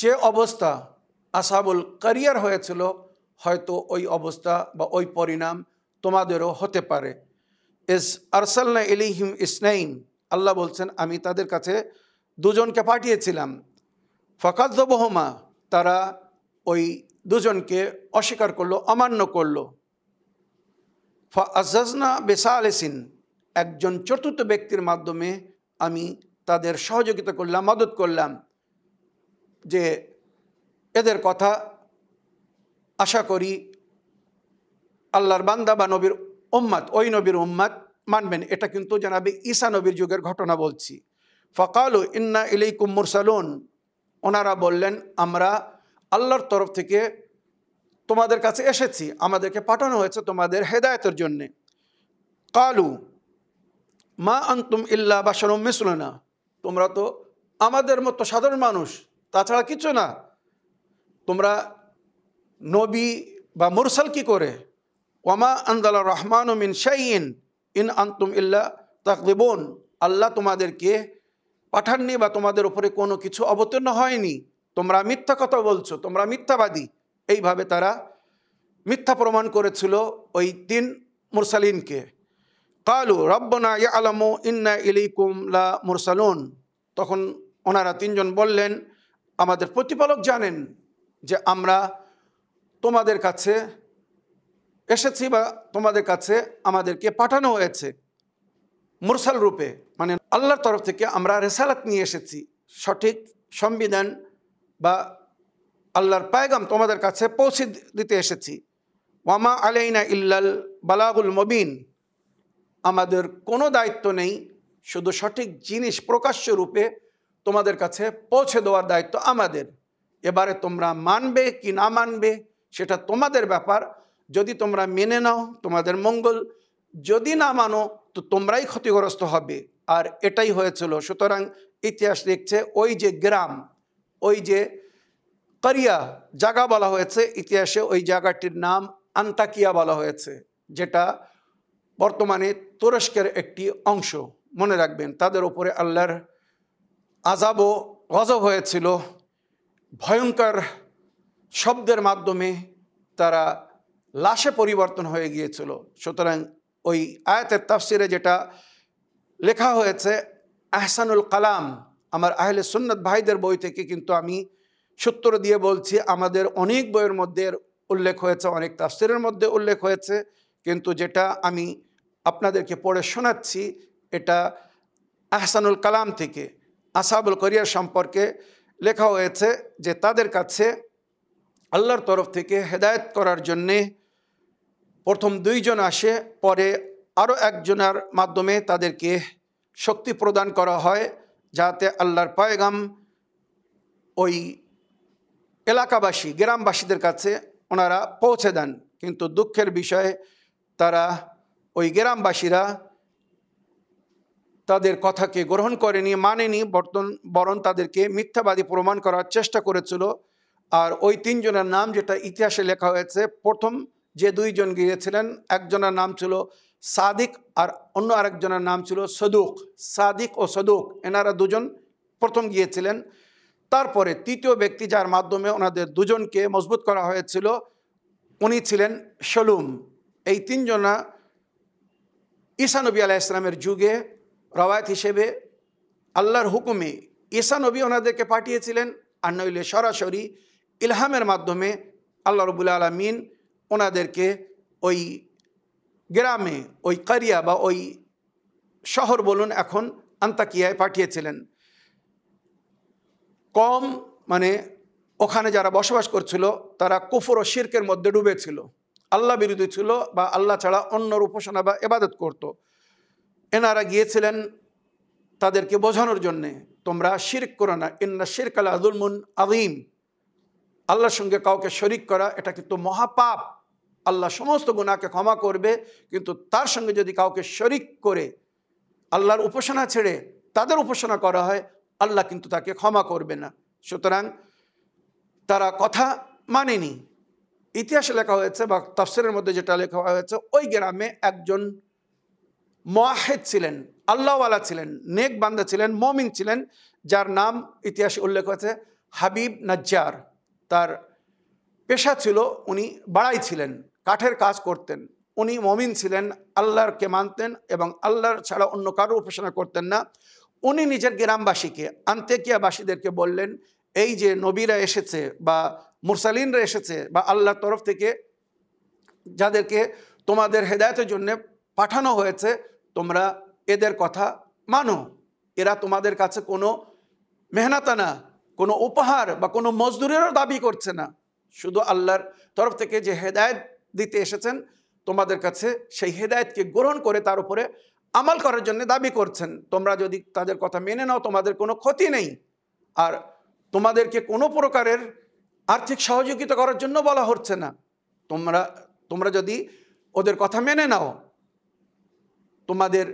Speaker 1: যে অবস্থা আসহাবুল কারিয়ার হয়েছিল, হয়তো ওই অবস্থা বা ওই পরিণাম তোমাদেরও হতে পারে। ইস আরসালনা ইলাইহিম ইসনাইন, আল্লাহ বলছেন আমি তাদের কাছে দুজনকে পাঠিয়েছিলাম। ফাকাযযাবুহুমা, তারা ওই দুজনকে অস্বীকার করলো, অমান্য করলো। ফাআযাযনা বিসালিসিন, একজন চতুর্থ ব্যক্তির মাধ্যমে আমি তাদের সহযোগিতা করলাম, মদত করলাম, যে এদের কথা আশা করি আল্লাহর বান্দা বা নবীর উম্মত, ওই নবীর উম্মত মানবেন। এটা কিন্তু জনাবে ঈসা নবীর যুগের ঘটনা বলছি। ফাকালু ইন্না ইলাইকুম মুরসালুন, ওনারা বললেন আমরা আল্লাহর তরফ থেকে তোমাদের কাছে এসেছি, আমাদেরকে পাঠানো হয়েছে তোমাদের হেদায়েতের জন্যে। কালু মা আনতুম ইল্লা বাশারুম মিসলুনা, তোমরা তো আমাদের মতো সাধারণ মানুষ, তাছাড়া কিছু না, তোমরা নবী বা মুরসাল কি করে? ওয়ামা আনজালা রহমানু মিন শাইইন ইন আনতুম ইল্লা তাকযিবুন, আল্লাহ তোমাদেরকে পাঠাননি বা তোমাদের উপরে কোনো কিছু অবতীর্ণ হয়নি, তোমরা মিথ্যা কথা বলছো, তোমরা মিথ্যাবাদী। এইভাবে তারা মিথ্যা প্রমাণ করেছিল ওই 3 মুরসালিনকে। কালু রব্বনা ইয়ালামু ইন্না ইলাইকুম লা মুরসালুন, তখন ওনারা 3 জন বললেন আমাদের প্রতিপালক জানেন যে আমরা তোমাদের কাছে এসেছি বা তোমাদের কাছে আমাদেরকে পাঠানো হয়েছে মুরসাল রূপে, মানে আল্লাহর তরফ থেকে আমরা রিসালাত নিয়ে এসেছি, সঠিক সংবিধান বা আল্লাহর পায়গাম তোমাদের কাছে পৌঁছে দিতে এসেছি। ওয়ামা আলাইনা ইল্লাল বালাগুল মুবিন, আমাদের কোনো দায়িত্ব নেই, শুধু সঠিক জিনিস প্রকাশ্য রূপে তোমাদের কাছে পৌঁছে দেওয়ার দায়িত্ব আমাদের। এবারে তোমরা মানবে কি না মানবে সেটা তোমাদের ব্যাপার, যদি তোমরা মেনে নাও তোমাদের মঙ্গল, যদি না মানো তো তোমরাই ক্ষতিগ্রস্ত হবে। আর এটাই হয়েছিল। সুতরাং ইতিহাস লিখছে ওই যে গ্রাম, ওই যে কারিয়া জায়গা বলা হয়েছে ইতিহাসে, ওই জায়গাটির নাম আন্তাকিয়া বলা হয়েছে, যেটা বর্তমানে তুরস্কের একটি অংশ। মনে রাখবেন তাদের উপরে আল্লাহর আযাব ও গজব হয়েছিল, ভয়ঙ্কর শব্দের মাধ্যমে তারা লাশে পরিবর্তন হয়ে গিয়েছিল। সুতরাং ওই আয়াতের তাফসিরে যেটা লেখা হয়েছে আহসানুল কালাম, আমার আহলে সুন্নাত ভাইদের বই থেকে কিন্তু আমি সূত্র দিয়ে বলছি, আমাদের অনেক বইয়ের মধ্যে উল্লেখ হয়েছে, অনেক তাফসিরের মধ্যে উল্লেখ হয়েছে, কিন্তু যেটা আমি আপনাদেরকে পড়ে শোনাচ্ছি এটা আহসানুল কালাম থেকে। আসহাবুল কারিয়ার সম্পর্কে লেখা হয়েছে যে তাদের কাছে আল্লাহর তরফ থেকে হেদায়েত করার জন্যে প্রথম 2 জন আসে, পরে আরও একজনের মাধ্যমে তাদেরকে শক্তি প্রদান করা হয়, যাতে আল্লাহর পয়গাম ওই এলাকাবাসী গ্রামবাসীদের কাছে ওনারা পৌঁছে দেন। কিন্তু দুঃখের বিষয় তারা ওই গ্রামবাসীরা তাদের কথাকে গ্রহণ করেনি, মানেনি, বরং তাদেরকে মিথ্যাবাদী প্রমাণ করার চেষ্টা করেছিল। আর ওই 3 জনের নাম যেটা ইতিহাসে লেখা হয়েছে, প্রথম যে 2 জন গিয়েছিলেন, একজনের নাম ছিল সাদিক আর অন্য আরেকজনের নাম ছিল সদুক। সাদিক ও সদুক এনারা 2 জন প্রথম গিয়েছিলেন। তারপরে 3য় ব্যক্তি যার মাধ্যমে ওনাদের 2 জনকে মজবুত করা হয়েছিল, উনি ছিলেন শলুম। এই 3 জনা ঈসা নবী আলাইহিস সালামের যুগে রওয়ায়াত হিসেবে আল্লাহর হুকুমে ঈসা নবী ওনাদেরকে পাঠিয়েছিলেন, আর নইলে সরাসরি ইলহামের মাধ্যমে আল্লাহ রাব্বুল আলামিন ওনাদেরকে ওই গ্রামে, ওই কারিয়া বা ওই শহর বলুন এখন, আন্তাকিয়ায় পাঠিয়েছিলেন। কম মানে ওখানে যারা বসবাস করছিল তারা কুফর ও শিরকের মধ্যে ডুবেছিল, আল্লাহ বিরোধী ছিল বা আল্লাহ ছাড়া অন্যর উপাসনা বা ইবাদত করত। এনারা গিয়েছিলেন তাদেরকে বোঝানোর জন্যে, তোমরা শিরক করো না, ইন্না শিরকা লাযুলমুন আযীম, আল্লাহর সঙ্গে কাউকে শরিক করা এটা কিন্তু মহাপাপ। আল্লাহ সমস্ত গুনাহকে ক্ষমা করবে, কিন্তু তার সঙ্গে যদি কাউকে শরিক করে আল্লাহর উপাসনা ছেড়ে তাদের উপাসনা করা হয়, আল্লাহ কিন্তু তাকে ক্ষমা করবে না। সুতরাং তারা কথা মানেনি। ইতিহাসে লেখা হয়েছে বা তাফসিরের মধ্যে যেটা লেখা হয়েছে, ওই গ্রামে একজন মুআহিদ ছিলেন, আল্লাহওয়ালা ছিলেন, নেক বান্দা ছিলেন, মুমিন ছিলেন, যার নাম ইতিহাসে উল্লেখ হয়েছে হাবিব নাজ্জার। তার পেশা ছিল, উনি বাড়াই ছিলেন, কাঠের কাজ করতেন। উনি মুমিন ছিলেন, আল্লাহকে মানতেন এবং আল্লাহর ছাড়া অন্য কারো উপাসনা করতেন না। উনি নিজের গ্রামবাসীকে, আন্তেকিয়াবাসীদেরকে বললেন, এই যে নবীরা এসেছে বা মুরসালিনরা এসেছে বা আল্লাহর তরফ থেকে যাদেরকে তোমাদের হেদায়েতের জন্য পাঠানো হয়েছে, তোমরা এদের কথা মানো। এরা তোমাদের কাছে কোনো মেহনতানা, কোনো উপহার বা কোনো মজদুরেরও দাবি করছে না, শুধু আল্লাহর তরফ থেকে যে হেদায়েত দিতে এসেছেন তোমাদের কাছে, সেই হেদায়েতকে গ্রহণ করে তার উপরে আমল করার জন্য দাবি করছেন। তোমরা যদি তাদের কথা মেনে নাও, তোমাদের কোনো ক্ষতি নেই, আর তোমাদেরকে কোনো প্রকারের আর্থিক সহযোগিতা করার জন্য বলা হচ্ছে না। তোমরা যদি ওদের কথা মেনে নাও, তোমাদের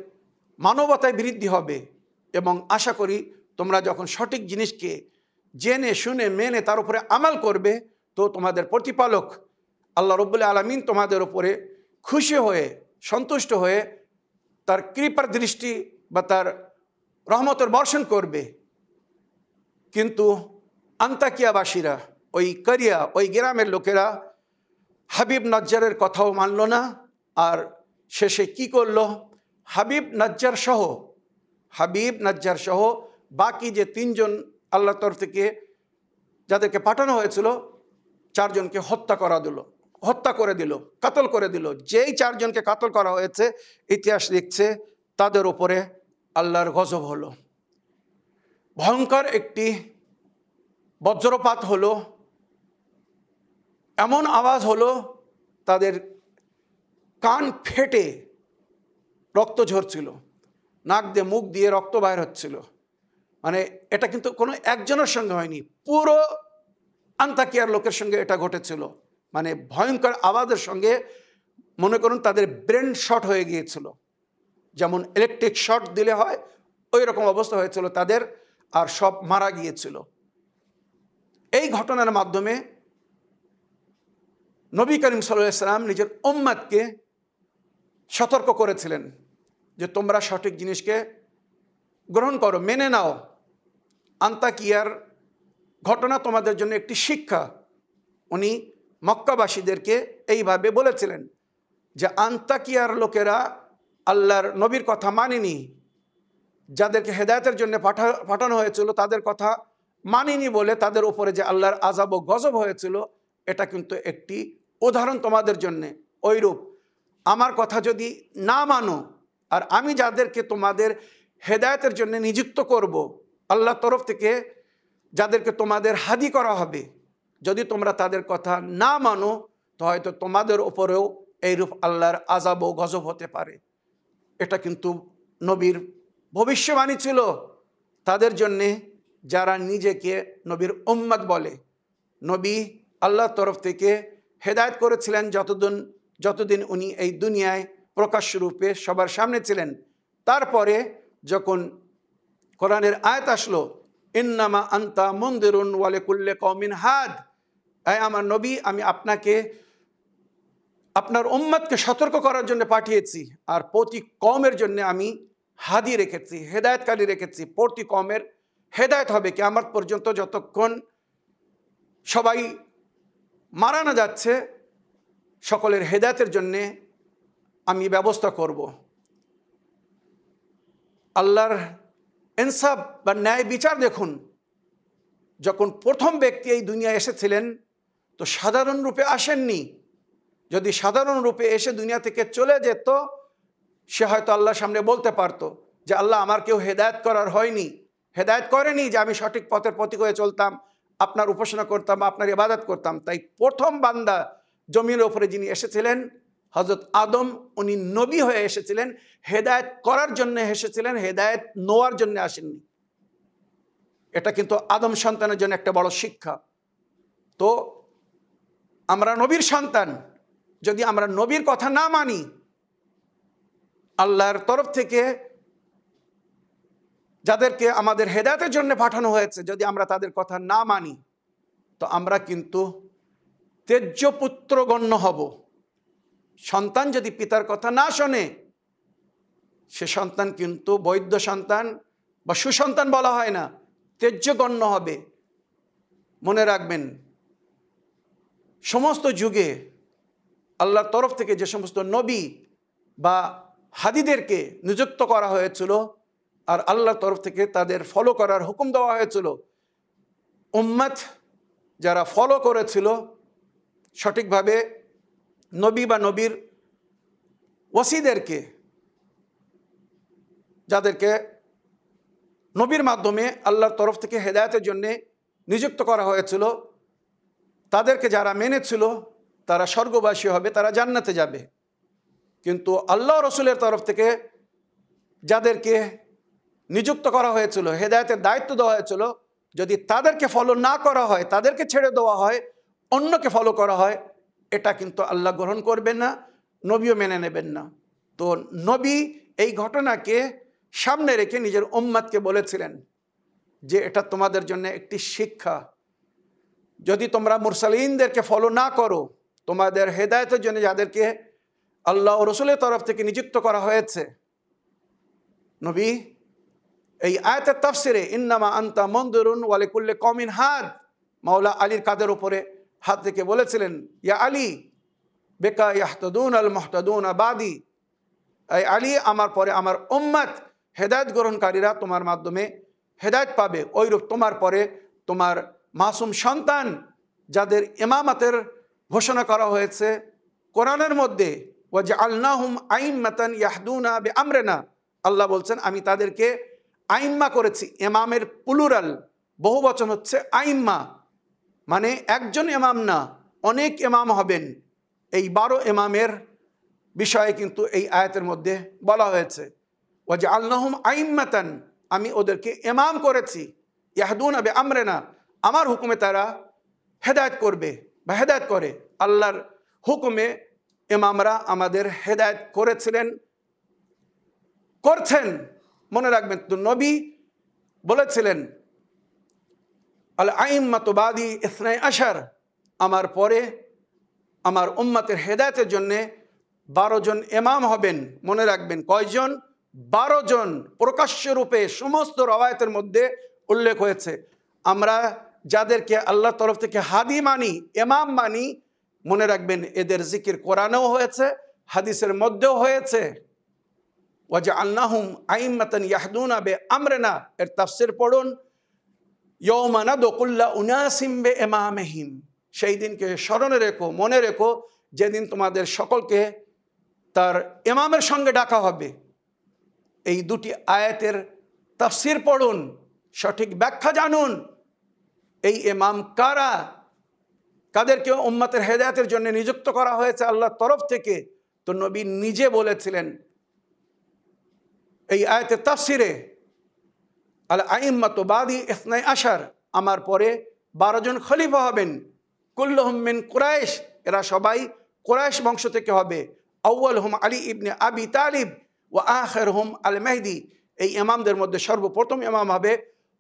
Speaker 1: মানবতায় বৃদ্ধি হবে এবং আশা করি তোমরা যখন সঠিক জিনিসকে জেনে শুনে মেনে তার উপরে আমল করবে, তো তোমাদের প্রতিপালক আল্লাহ রব্বুল আলামিন তোমাদের উপরে খুশি হয়ে, সন্তুষ্ট হয়ে তার কৃপার দৃষ্টি বা তার রহমতের বর্ষণ করবে। কিন্তু আন্তাকিয়াবাসীরা, ওই কারিয়া, ওই গ্রামের লোকেরা হাবিব নাজ্জারের কথাও মানল না। আর শেষে কি করলো, হাবিব নাজ্জার সহ বাকি যে 3 জন আল্লাহর তরফ থেকে যাদেরকে পাঠানো হয়েছিল, 4 জনকে হত্যা করে দিল, কাতল করে দিল। যেই 4 জনকে কাতল করা হয়েছে, ইতিহাস লিখছে তাদের উপরে আল্লাহর গজব হলো। ভয়ঙ্কর একটি বজ্রপাত হলো, এমন আওয়াজ হলো তাদের কান ফেটে রক্ত ঝরছিল, নাক দিয়ে মুখ দিয়ে রক্ত বাইর হচ্ছিল। মানে এটা কিন্তু কোনো একজনের সঙ্গে হয়নি, পুরো আন্তাকিয়ার লোকের সঙ্গে এটা ঘটেছিল। মানে ভয়ঙ্কর আওয়াজের সঙ্গে মনে করুন তাদের ব্রেন শট হয়ে গিয়েছিল, যেমন ইলেকট্রিক শট দিলে হয় ওই রকম অবস্থা হয়েছিল তাদের, আর সব মারা গিয়েছিল। এই ঘটনার মাধ্যমে নবী করিম সাল্লাল্লাহু আলাইহি ওয়াসাল্লাম নিজের উম্মতকে সতর্ক করেছিলেন যে তোমরা সঠিক জিনিসকে গ্রহণ করো, মেনে নাও। আন্তাকিয়ার ঘটনা তোমাদের জন্য একটি শিক্ষা। উনি মক্কাবাসীদেরকে এইভাবে বলেছিলেন যে আন্তাকিয়ার লোকেরা আল্লাহর নবীর কথা মানেনি, যাদেরকে হেদায়েতের জন্য পাঠানো হয়েছিল তাদের কথা মানেনি বলে তাদের উপরে যে আল্লাহর আযাব ও গজব হয়েছিল, এটা কিন্তু একটি উদাহরণ তোমাদের জন্যে। ওইরূপ আমার কথা যদি না মানো, আর আমি যাদেরকে তোমাদের হেদায়েতের জন্য নিযুক্ত করব, আল্লাহর তরফ থেকে যাদেরকে তোমাদের হাদি করা হবে, যদি তোমরা তাদের কথা না মানো, তো হয়তো তোমাদের উপরেও এইরূপ আল্লাহর আযাব ও গজব হতে পারে। এটা কিন্তু নবীর ভবিষ্যবাণী ছিল তাদের জন্যে যারা নিজেকে নবীর উম্মত বলে। নবী আল্লাহর তরফ থেকে হেদায়েত করেছিলেন যতদিন উনি এই দুনিয়ায় প্রকাশ্য রূপে সবার সামনে ছিলেন। তারপরে যখন কোরআনের আয়াত আসলো, ইন্নামা আনতা মুনদিরুন ওয়া লিকুল্লি কওমিন হাদ, আমার নবী, আমি আপনাকে আপনার উম্মতকে সতর্ক করার জন্য পাঠিয়েছি, আর প্রতি কওমের জন্য আমি হাদি রেখেছি, হেদায়েতকারী রেখেছি। প্রতি কওমের হেদায়েত হবে কিয়ামত পর্যন্ত, যতক্ষণ সবাই মারা না যাচ্ছে, সকলের হেদায়েতের জন্যে আমি ব্যবস্থা করব। আল্লাহর ইনসাফ বা ন্যায় বিচার দেখুন। যখন প্রথম ব্যক্তি এই দুনিয়ায় এসেছিলেন, তো সাধারণ রূপে আসেননি। যদি সাধারণ রূপে এসে দুনিয়া থেকে চলে যেত, সে হয়তো আল্লাহর সামনে বলতে পারতো যে আল্লাহ, আমার কেউ হেদায়েত করার হয়নি, হেদায়েত করেনি যে আমি সঠিক পথের প্রতীক হয়ে চলতাম, আপনার উপাসনা করতাম, আপনার ইবাদত করতাম। তাই প্রথম বান্দা জমিনের উপরে যিনি এসেছিলেন, হযরত আদম, উনি নবী হয়ে এসেছিলেন, হেদায়েত করার জন্য এসেছিলেন, হেদায়েত নেওয়ার জন্য আসেননি। এটা কিন্তু আদম সন্তানের জন্য একটা বড় শিক্ষা। তো আমরা নবীর সন্তান, যদি আমরা নবীর কথা না মানি, আল্লাহর তরফ থেকে যাদেরকে আমাদের হেদায়েতের জন্য পাঠানো হয়েছে, যদি আমরা তাদের কথা না মানি, তো আমরা কিন্তু ত্যায্য পুত্র গণ্য হব। সন্তান যদি পিতার কথা না শোনে, সে সন্তান কিন্তু বৈধ সন্তান বা সুসন্তান বলা হয় না, ত্যায্য গণ্য হবে। মনে রাখবেন, সমস্ত যুগে আল্লাহর তরফ থেকে যে সমস্ত নবী বা হাদিদেরকে নিযুক্ত করা হয়েছিল আর আল্লাহর তরফ থেকে তাদের ফলো করার হুকুম দেওয়া হয়েছিল, উম্মত যারা ফলো করেছিল সঠিকভাবে নবী বা নবীর ওসিদেরকে, যাদেরকে নবীর মাধ্যমে আল্লাহর তরফ থেকে হেদায়েতের জন্যে নিযুক্ত করা হয়েছিল, তাদেরকে যারা মেনেছিল তারা স্বর্গবাসী হবে, তারা জান্নাতে যাবে। কিন্তু আল্লাহ রসুলের তরফ থেকে যাদেরকে নিযুক্ত করা হয়েছিল, হেদায়েতের দায়িত্ব দেওয়া হয়েছিল, যদি তাদেরকে ফলো না করা হয়, তাদেরকে ছেড়ে দেওয়া হয়, অন্যকে ফলো করা হয়, এটা কিন্তু আল্লাহ গ্রহণ করবেন না, নবীও মেনে নেবেন না। তো নবী এই ঘটনাকে সামনে রেখে নিজের উম্মতকে বলেছিলেন যে এটা তোমাদের জন্য একটি শিক্ষা। যদি তোমরা মুরসালিনদেরকে ফলো না করো, তোমাদের হেদায়েতের জন্য যাদেরকে আল্লাহ ও রসুলের তরফ থেকে নিযুক্ত করা হয়েছে, নবী এই আয়াতের তাফসিরে ইন্নামা আনতা মুনদিরুন ওয়া লিকুল্লি কওমিন হাদ, মাওলা আলীর কাদের উপরে হাত থেকে বলেছিলেন, ইয়া আলী বেকা ইয়াহতাদুন আল মুহতাদুন বাদি, এই আলী, আমার পরে আমার উম্মত হেদায়েত গ্রহণকারীরা তোমার মাধ্যমে হেদায়েত পাবে। ওইরূপ তোমার পরে তোমার মাসুম সন্তান যাদের ইমামতের ঘোষণা করা হয়েছে কোরআনের মধ্যে, ওয়াজআলনাহুম আইম্মাতান ইয়াহদুনা বিআমরিনা, আল্লাহ বলছেন আমি তাদেরকে আইম্মা করেছি। ইমামের প্লুরাল, বহু বচন হচ্ছে আইম্মা, মানে একজন ইমাম না, অনেক ইমাম হবেন। এই 12 ইমামের বিষয়ে কিন্তু এই আয়াতের মধ্যে বলা হয়েছে, ওয়াজআলনাহুম আইম্মাতান, আমি ওদেরকে ইমাম করেছি, ইয়াহদুনা বিআমরিনা, আমার হুকুমে তারা হেদায়েত করবে বা হেদায়েত করে। আল্লাহর হুকুমে ইমামরা আমাদের হেদায়েত করেছিলেন, করছেন। মনে রাখবেন, তো নবী বলেছিলেন আল আইম্মাতু বাদি ইসনাই আশার, আমার পরে আমার উম্মতের হেদায়েতের জন্যে 12 জন ইমাম হবেন। মনে রাখবেন কয়জন? 12 জন। প্রকাশ্য রূপে সমস্ত রওয়ায়াতের মধ্যে উল্লেখ হয়েছে। আমরা যাদেরকে আল্লাহর তরফ থেকে হাদি মানি, ইমাম মানি, মনে রাখবেন এদের জিকির কোরআনেও হয়েছে, হাদিসের মধ্যেও হয়েছে। ওয়াজআলনাহুম আইম্মাতান ইয়াহদুনা বিআমরিনা, এর তাফসীর পড়ুন, ইয়াওমা নাদউ কুল্লা উনাসিম বিইমামিহিম, সেই দিনকে স্মরণে রেখো, মনে রেখো, যেদিন তোমাদের সকলকে তার ইমামের সঙ্গে ডাকা হবে। এই দুটি আয়াতের তাফসীর পড়ুন, সঠিক ব্যাখ্যা জানুন। এই ইমাম কারা, কাদেরকে উম্মতের হেদায়েতের জন্য নিযুক্ত করা হয়েছে আল্লাহর তরফ থেকে? তো নবী নিজে বলেছিলেন এই আয়াতের তাফসিরে, আল আইম্মাতু বাদি ইসনাই আশার, আমার পরে 12 জন খলিফা হবেন, কুল্লুহুম মিন কুরাইশ, এরা সবাই কুরাইশ বংশ থেকে হবে। আউয়ালুহুম আলী ইবনে আবি তালিব ওয়া আখিরুহুম আল মেহদি, এই ইমামদের মধ্যে সর্বপ্রথম ইমাম হবে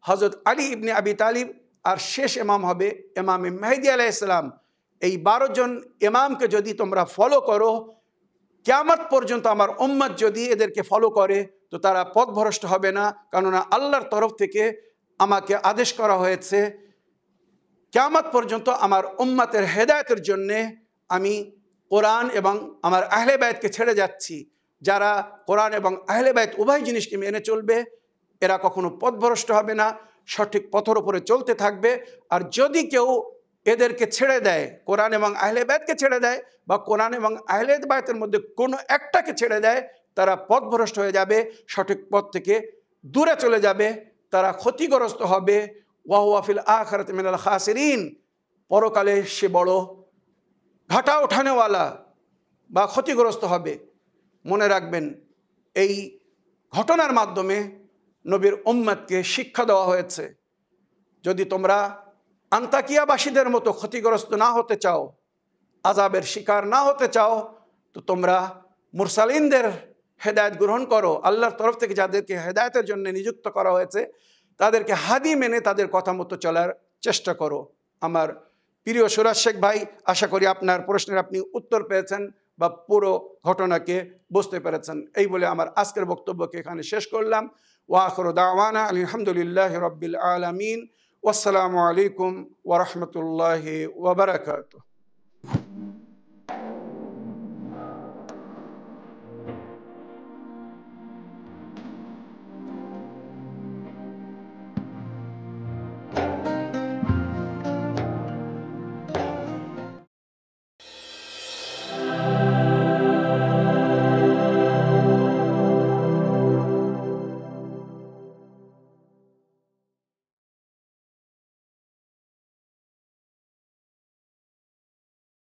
Speaker 1: হযরত আলী ইবনে আবি তালিব, আর শেষ ইমাম হবে ইমাম মেহদি আলাইহিস সালাম। এই 12 জন ইমামকে যদি তোমরা ফলো করো, কিয়ামত পর্যন্ত আমার উম্মত যদি এদেরকে ফলো করে, তো তারা পথভ্রষ্ট হবে না। কেননা আল্লাহর তরফ থেকে আমাকে আদেশ করা হয়েছে কিয়ামত পর্যন্ত আমার উম্মতের হেদায়েতের জন্যে আমি কোরআন এবং আমার আহলে বায়তকে ছেড়ে যাচ্ছি। যারা কোরআন এবং আহলে বায়ত উভয় জিনিসকে মেনে চলবে, এরা কখনো পথভ্রষ্ট হবে না, সঠিক পথের উপরে চলতে থাকবে। আর যদি কেউ এদেরকে ছেড়ে দেয়, কোরআন এবং আহলে বায়তকে ছেড়ে দেয়, বা কোরআন এবং আহলে বায়তের মধ্যে কোনো একটাকে ছেড়ে দেয়, তারা পথভ্রষ্ট হয়ে যাবে, সঠিক পথ থেকে দূরে চলে যাবে, তারা ক্ষতিগ্রস্ত হবে। ওয়া হুয়া ফিল আখিরাতি মিনাল খাসিরিন, পরকালে সে বড় ঘাটা ওঠানেওয়ালা বা ক্ষতিগ্রস্ত হবে। মনে রাখবেন, এই ঘটনার মাধ্যমে নবীর উম্মতকে শিক্ষা দেওয়া হয়েছে, যদি তোমরা আন্তাকিয়াবাসীদের মতো ক্ষতিগ্রস্ত না হতে চাও, আযাবের শিকার না হতে চাও, তো তোমরা মুরসালিনদের হেদায়েত গ্রহণ করো, আল্লাহর তরফ থেকে যাদেরকে হেদায়েতের জন্য নিযুক্ত করা হয়েছে তাদেরকে হাদি মেনে তাদের কথা মতো চলার চেষ্টা করো। আমার প্রিয় সুরাজ শেখ ভাই, আশা করি আপনার প্রশ্নের আপনি উত্তর পেয়েছেন বা পুরো ঘটনাকে বুঝতে পেরেছেন। এই বলে আমার আজকের বক্তব্যকে এখানে শেষ করলাম। ওয়া আখিরু দাওয়ানা আলহামদুলিল্লাহি রাব্বিল আলামিন। ওয়াসসালামু আলাইকুম ওয়া রাহমাতুল্লাহি ওয়া বারাকাতুহু।